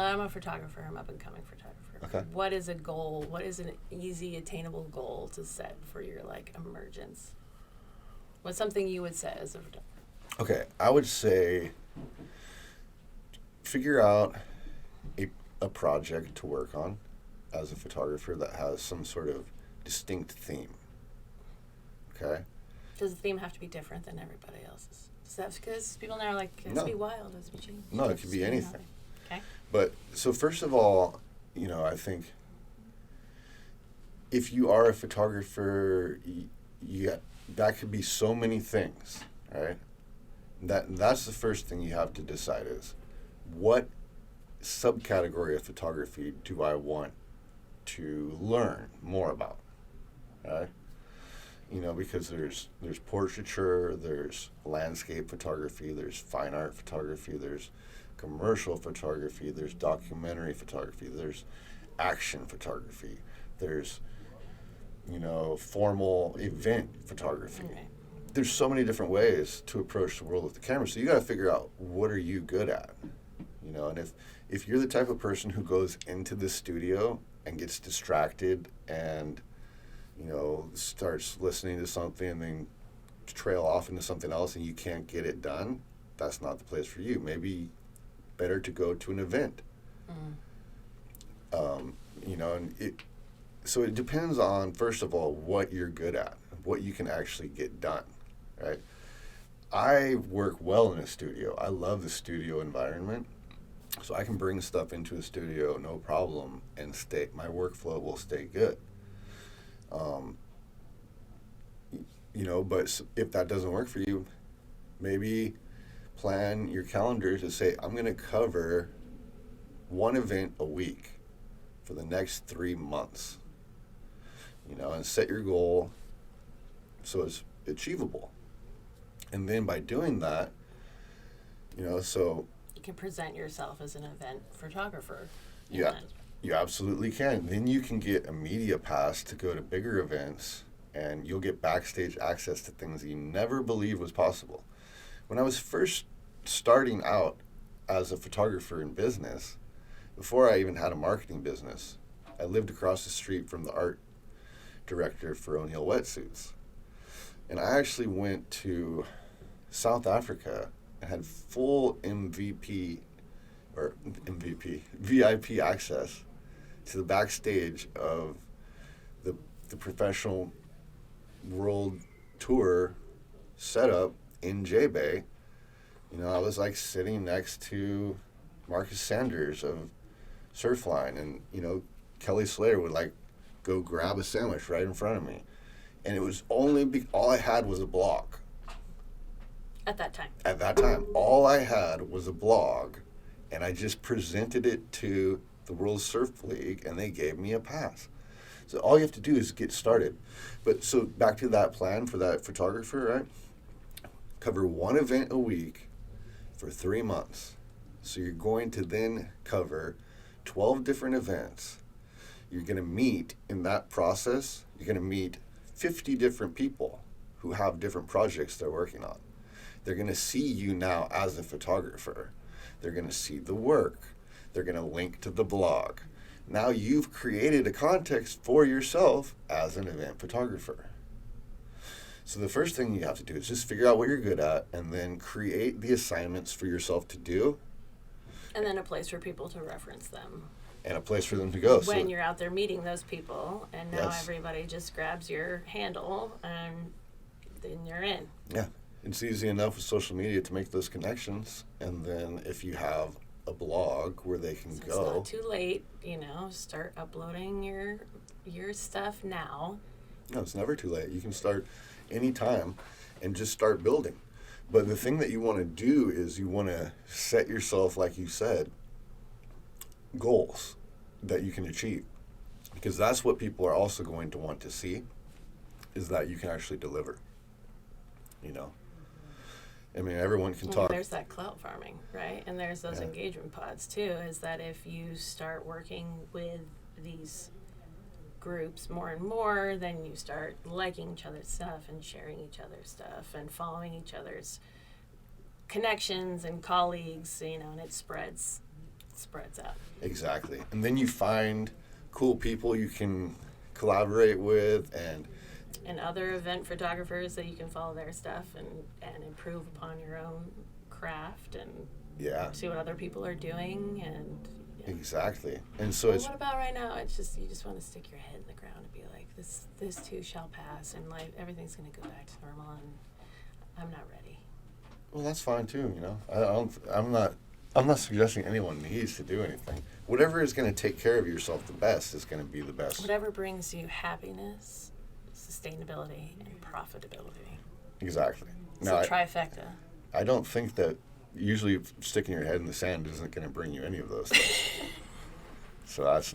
I'm a photographer. I'm up and coming photographer. Okay. What is a goal? What is an easy, attainable goal to set for your like emergence? What's something you would set as a photographer? Okay, I would say figure out a project to work on as a photographer that has some sort of distinct theme. Okay? Does the theme have to be different than everybody else's? Is that because people now are like, it has No. to be wild, it has to be changed? No, it could be anything. Okay. But so first of all, I think if you are a photographer, that could be so many things, right? That's the first thing you have to decide is what subcategory of photography do I want to learn more about, right? Because there's portraiture, there's landscape photography, there's fine art photography, there's commercial photography, there's documentary photography, there's action photography, there's formal event photography. Okay. There's so many different ways to approach the world with the camera, so you got to figure out what are you good at, and if you're the type of person who goes into the studio and gets distracted and starts listening to something and then trail off into something else and you can't get it done, that's not the place for you. Maybe better to go to an event. So it depends on, first of all, what you're good at, what you can actually get done, right? I work well in a studio. I love the studio environment. So I can bring stuff into a studio, no problem, and my workflow will stay good. But if that doesn't work for you, maybe plan your calendar to say, I'm going to cover one event a week for the next 3 months, and set your goal so it's achievable. And then by doing that, so you can present yourself as an event photographer. Yeah, you absolutely can. Then you can get a media pass to go to bigger events, and you'll get backstage access to things that you never believed was possible. When I was first starting out as a photographer in business, before I even had a marketing business, I lived across the street from the art director for O'Neill Wetsuits. And I actually went to South Africa and had full VIP access to the backstage of the professional world tour setup in J-Bay. I was like sitting next to Marcus Sanders of Surfline, and Kelly Slater would like go grab a sandwich right in front of me, and it was only all I had was a blog. At that time, all I had was a blog, and I just presented it to the World Surf League, and they gave me a pass. So all you have to do is get started. But so back to that plan for that photographer, right? Cover one event a week for 3 months. So you're going to then cover 12 different events. You're going to meet in that process, you're going to meet 50 different people who have different projects they're working on. They're going to see you now as a photographer. They're going to see the work. They're going to link to the blog. Now you've created a context for yourself as an event photographer. So the first thing you have to do is just figure out what you're good at and then create the assignments for yourself to do. And then a place for people to reference them. And a place for them to go. When you're out there meeting those people, and now Yes. everybody just grabs your handle, and then you're in. Yeah. It's easy enough with social media to make those connections. And then if you have a blog where they can go. It's not too late, start uploading your stuff now. No, it's never too late. You can start anytime and just start building. But the thing that you want to do is you want to set yourself, like you said, goals that you can achieve. Because that's what people are also going to want to see, is that you can actually deliver. Everyone can talk. There's that clout farming, right? And there's those engagement pods too, is that if you start working with these groups more and more, then you start liking each other's stuff and sharing each other's stuff and following each other's connections and colleagues, and it spreads spreads out. Exactly. And then you find cool people you can collaborate with, And other event photographers that you can follow their stuff and improve upon your own craft and yeah, see what other people are doing. And yeah. exactly. And so But it's, what about right now? It's just, you just want to stick your head in the ground and be like, this too shall pass, and life, everything's going to go back to normal, and I'm not ready. well, that's fine too, you know. I'm not suggesting anyone needs to do anything. Whatever is going to take care of yourself the best is going to be the best. Whatever brings you happiness, sustainability, and profitability. Exactly. It's a trifecta. I don't think that usually sticking your head in the sand isn't going to bring you any of those things. So that's